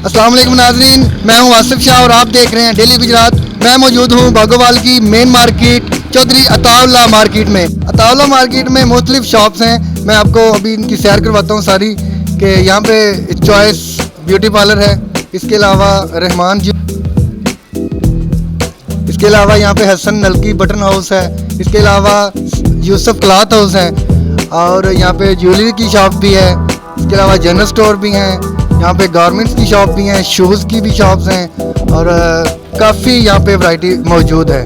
अस्सलाम वालेकुम नाज़रीन, मैं हूं आसिफ शाह और आप देख रहे हैं डेली गुजरात। मैं मौजूद हूं बागोवाल की main market Chaudhry Ataullah market में। अताउल्लाह मार्केट में मुख्तलिफ शॉप्स हैं। मैं आपको अभी इनकी सैर करवाता हूं सारी, कि यहाँ पे चॉइस ब्यूटी पार्लर है, इसके अलावा रहमान जी, इसके अलावा यहाँ पे हसन नलकी बटन हाउस है, इसके अलावा यूसुफ क्लॉथ हाउस है और यहाँ पे ज्वेलरी की शॉप भी है, इसके अलावा जनरल स्टोर भी हैं, यहाँ पे गारमेंट्स की शॉप भी हैं, शूज़ की भी शॉप्स हैं और काफ़ी यहाँ पे वैरायटी मौजूद है।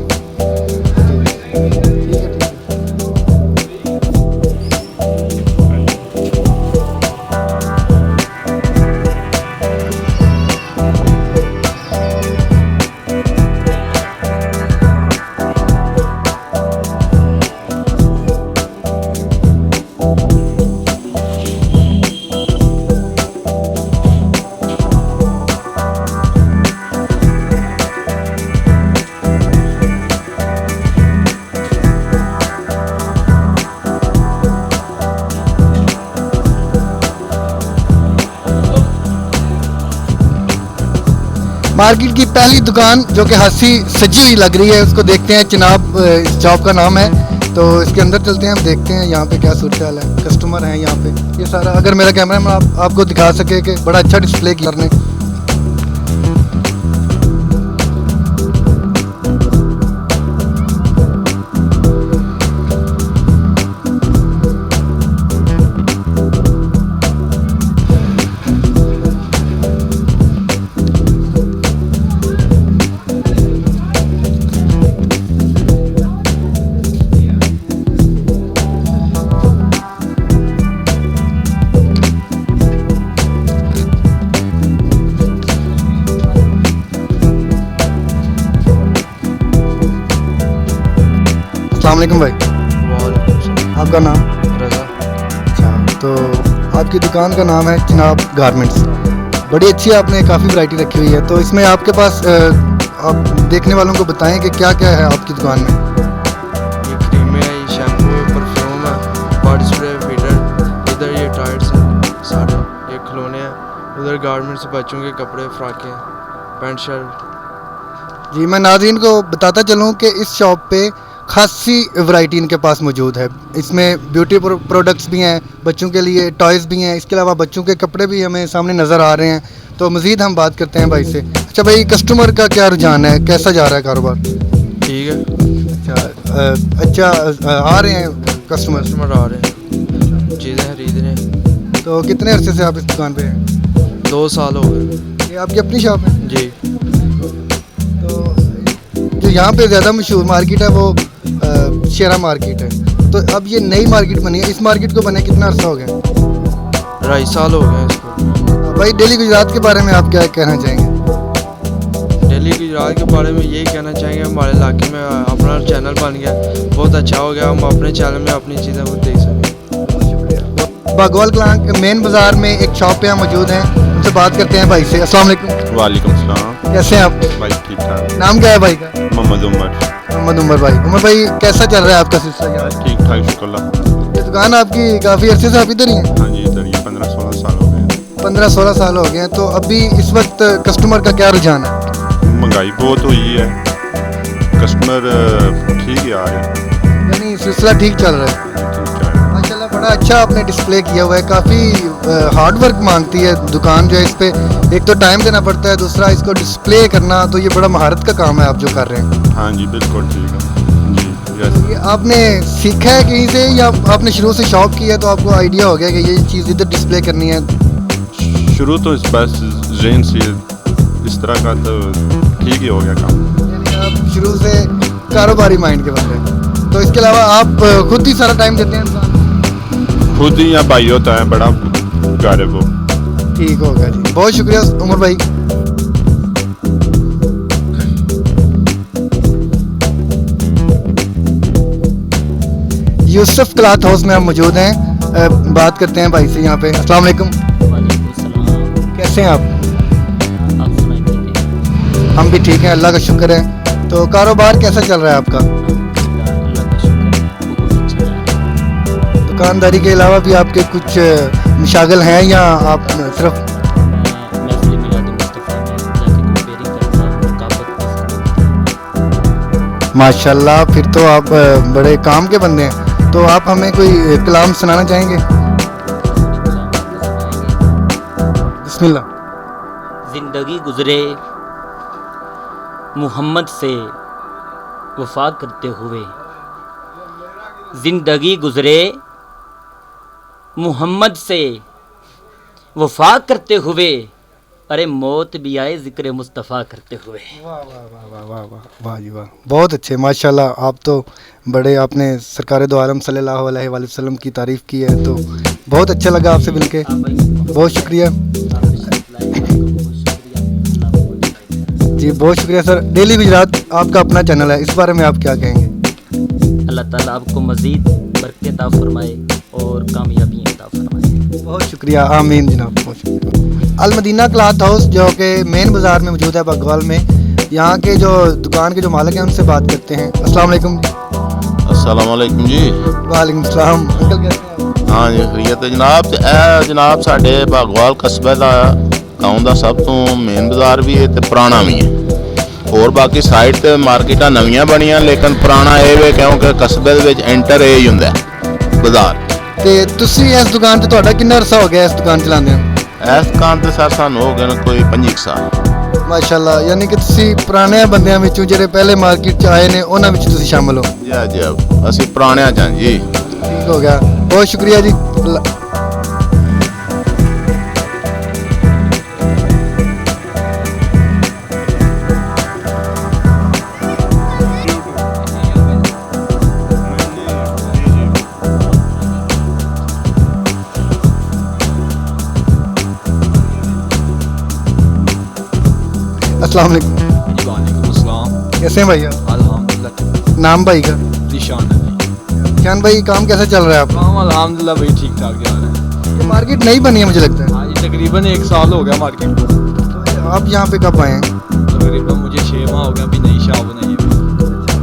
मार्केट की पहली दुकान जो कि हंसी सजी हुई लग रही है, उसको देखते हैं। चिनाब इस शॉप का नाम है, तो इसके अंदर चलते हैं, हम देखते हैं यहाँ पे क्या सूरत हाल है। कस्टमर हैं यहाँ पे, ये सारा अगर मेरा कैमरा मैन आपको दिखा सके कि बड़ा अच्छा डिस्प्ले करने। अस्सलाम वालेकुम भाई। आपका नाम? रज़ा। अच्छा, तो आपकी दुकान का नाम है चिनाब गारमेंट्स। बड़ी अच्छी आपने काफ़ी वैरायटी रखी हुई है, तो इसमें आपके पास आप देखने वालों को बताएं कि क्या क्या है आपकी दुकान में। ये क्रीमें है, ये शैम्पू है, परफ्यूम है, बॉडी स्प्रे, फीडर, इधर ये टायर्स हैं सारे, ये खिलौने हैं, उधर गारमेंट्स, बच्चों के कपड़े, फ्राकें, पैंट शर्ट। जी, मैं नाज़रीन को बताता चलूँ कि इस शॉप पे खासी वैरायटी इनके पास मौजूद है। इसमें ब्यूटी प्रोडक्ट्स भी हैं, बच्चों के लिए टॉयज़ भी हैं, इसके अलावा बच्चों के कपड़े भी हमें सामने नज़र आ रहे हैं। तो मज़ीद हम बात करते हैं भाई से। अच्छा भाई, कस्टमर का क्या रुझान है, कैसा जा रहा है कारोबार? ठीक है, अच्छा आ रहे हैं कस्टमर? कस्टमर आ रहे हैं, चीज़ें खरीद रहे हैं। तो कितने अरसे से आप इस दुकान पे हैं? 2 साल हो गए। ये आपकी अपनी शॉप है? जी। तो जो यहाँ पे ज़्यादा मशहूर मार्केट है वो शेरा मार्केट है, तो अब ये नई मार्केट बनी है, इस मार्केट को बने कितना अर्सा हो गया? 2.5 साल हो गए इसको। भाई, डेली गुजरात के बारे में आप क्या कहना चाहेंगे? दिल्ली गुजरात के बारे में यही कहना चाहेंगे, हमारे इलाके में अपना चैनल बन गया, बहुत अच्छा हो गया, हम अपने चैनल में अपनी चीज़ें को देख सकें। बागोवाल कलां के मेन बाज़ार में एक शॉप पे हम मौजूद हैं, उनसे बात करते हैं भाई से। अस्सलाम वालेकुम। वालेकुम सलाम। कैसे हैं आप? भाई ठीक ठाक। नाम क्या है भाई का? मोहम्मद उमर। मोहम्मद उमर भाई। उमर भाई, कैसा चल रहा है आपका सिलसिला यहाँ? ठीक ठाक, शुक्र। ये दुकान आपकी काफ़ी अरसे से आप इधर ही हैं? हाँ जी, इधर ये 15-16 साल हो गए। 15-16 साल हो गए हैं। तो अभी इस वक्त कस्टमर का क्या रुझान है? महंगाई बहुत हुई है, कस्टमर ठीक ही आ रहे हैं। यानी सिलसिला ठीक चल रहा है? ठीक है। माशाल्लाह, बड़ा अच्छा आपने डिस्प्ले किया हुआ है। काफ़ी हार्ड वर्क मांगती है दुकान जो है, इस पे एक तो टाइम देना पड़ता है, दूसरा इसको डिस्प्ले करना, तो ये बड़ा महारत का काम है आप जो कर रहे हैं। हाँ जी, बिल्कुल ठीक है जी। यस। ये आपने सीखा है कहीं से या आपने शुरू से शौक किया तो आपको आइडिया हो गया कि ये चीज़ इधर डिस्प्ले करनी है? शुरू तो इस बस जहन से इस तरह का, तो ठीक ही हो गया काम। यानी आप शुरू से कारोबारी माइंड के बंदे हैं। तो इसके अलावा आप खुद ही सारा टाइम देते हैं? खुद ही या भाई होता है, बड़ा घर है वो। ठीक होगा जी, बहुत शुक्रिया उमर भाई। यूसुफ क्लॉथ हाउस में हम मौजूद हैं, बात करते हैं भाई से यहाँ पे। अस्सलाम वालेकुम। कैसे हैं आप? हम भी ठीक हैं, अल्लाह का शुक्र है। तो कारोबार कैसा चल रहा है आपका? दुकानदारी के अलावा भी आपके कुछ मशागल हैं या आप सिर्फ? माशाल्लाह, फिर तो आप बड़े काम के बंदे हैं। तो आप हमें कोई कलाम सुनाना चाहेंगे? बिस्मिल्लाह। ज़िंदगी गुज़रे मोहम्मद से वफा करते हुए, ज़िंदगी गुज़रे मोहम्मद से वफा करते हुए, अरे मौत भी आए ज़िक्र मुस्तफ़ा करते हुए। वाह वाह वाह वाह वाह वाह वाह जी वाह, बहुत अच्छे माशाल्लाह। आप तो बड़े, आपने सरकार दो आलम सल्लल्लाहु अलैहि वसल्लम की तारीफ़ की है, तो बहुत अच्छा लगा आपसे मिलके, बहुत शुक्रिया जी, बहुत शुक्रिया सर। डेली गुजरात आपका अपना चैनल है, इस बारे में आप क्या कहेंगे? अल्लाह ताला आपको मज़ीद बरकत अता फरमाए और कामयाबी अता फरमाए। बहुत शुक्रिया, आमीन जनाब, बहुत शुक्रिया। अल मदीना क्लॉथ हाउस जो कि मेन बाज़ार में मौजूद है बगवाल में, यहाँ के जो दुकान के जो मालिक हैं उनसे बात करते हैं। अस्सलाम वालेकुम। अस्सलाम वालेकुम जी। वालेकुम सलाम। अंकल कैसे हैं? हाँ जी, खैरियत है जनाब। ते ए जनाब साढ़े भागवाल कस्बे का गाँव का सब तो मेन बाजार भी है तो पुराना भी है। और बाकी साइड ते मार्केटां नवीं बनियां, लेकिन पुराना ये वे क्योंकि कस्बे दे विच एंटर ये ही हुंदा है बाजार। ਤੇ ਤੁਸੀਂ ਇਸ ਦੁਕਾਨ ਤੇ ਤੁਹਾਡਾ ਕਿੰਨਾ ਅਰਸਾ ਹੋ ਗਿਆ ਇਸ ਦੁਕਾਨ ਚਲਾਉਂਦੇ ਹੋ? इस दुकान ते सर सानू हो गए ने कोई 25 साल। ਮਾਸ਼ਾਅੱਲਾ, ਯਾਨੀ ਕਿ ਤੁਸੀਂ ਪੁਰਾਣੇ ਬੰਦਿਆਂ ਵਿੱਚੋਂ ਜਿਹੜੇ ਪਹਿਲੇ ਮਾਰਕੀਟ 'ਚ ਆਏ ਨੇ ਉਹਨਾਂ ਵਿੱਚ ਤੁਸੀਂ ਸ਼ਾਮਲ ਹੋ। जी जी, ਅਸੀਂ ਪੁਰਾਣਿਆਂ ਚ ਹਾਂ ਜੀ। ਠੀਕ ਹੋ ਗਿਆ, ਬਹੁਤ ਸ਼ੁਕਰੀਆ ਜੀ। अस्सलाम वालेकुम। वालेकुम अस्सलाम। कैसे हैं भैया? अल्हम्दुलिल्लाह। नाम भाई का? निशान है। जान भाई, काम कैसा चल रहा है आपका? काम अल्हम्दुलिल्लाह भाई ठीक ठाक जा रहा है। ये मार्केट नई बनी है मुझे लगता है। हाँ, ये तकरीबन 1 साल हो गया मार्केट को। तो आप यहाँ पे कब आए हैं? तकरीबन मुझे 6 माह हो गया, अभी नई शॉप बनाई है।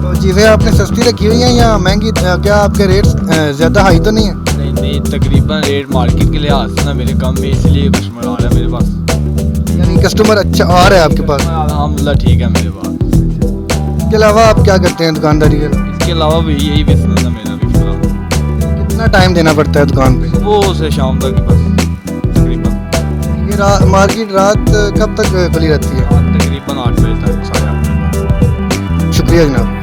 तो चीज़ें आपने सस्ती रखी हुई हैं या महंगी? क्या आपके रेट ज़्यादा हाई तो नहीं है? नहीं नहीं, तकरीबन रेट मार्केट के लिहाज से ना मेरे कम में, इसलिए कस्टमर आ रहा है मेरे पास। यानी कस्टमर अच्छा आ रहा है आपके पास? अल्हम्दुलिल्लाह ठीक है मेरे पास। इसके अलावा आप क्या करते हैं दुकानदारी के अलावा? इसके अलावा भी यही बिजनेस है मेरा भी फिलहाल। कितना टाइम देना पड़ता है दुकान पे? सुबह से शाम तक बस तकरीबन। ये मार्केट रात कब तक खुली रहती है? तकरीबन 8 बजे तक, 8:30 बजे तक। शुक्रिया जनाब।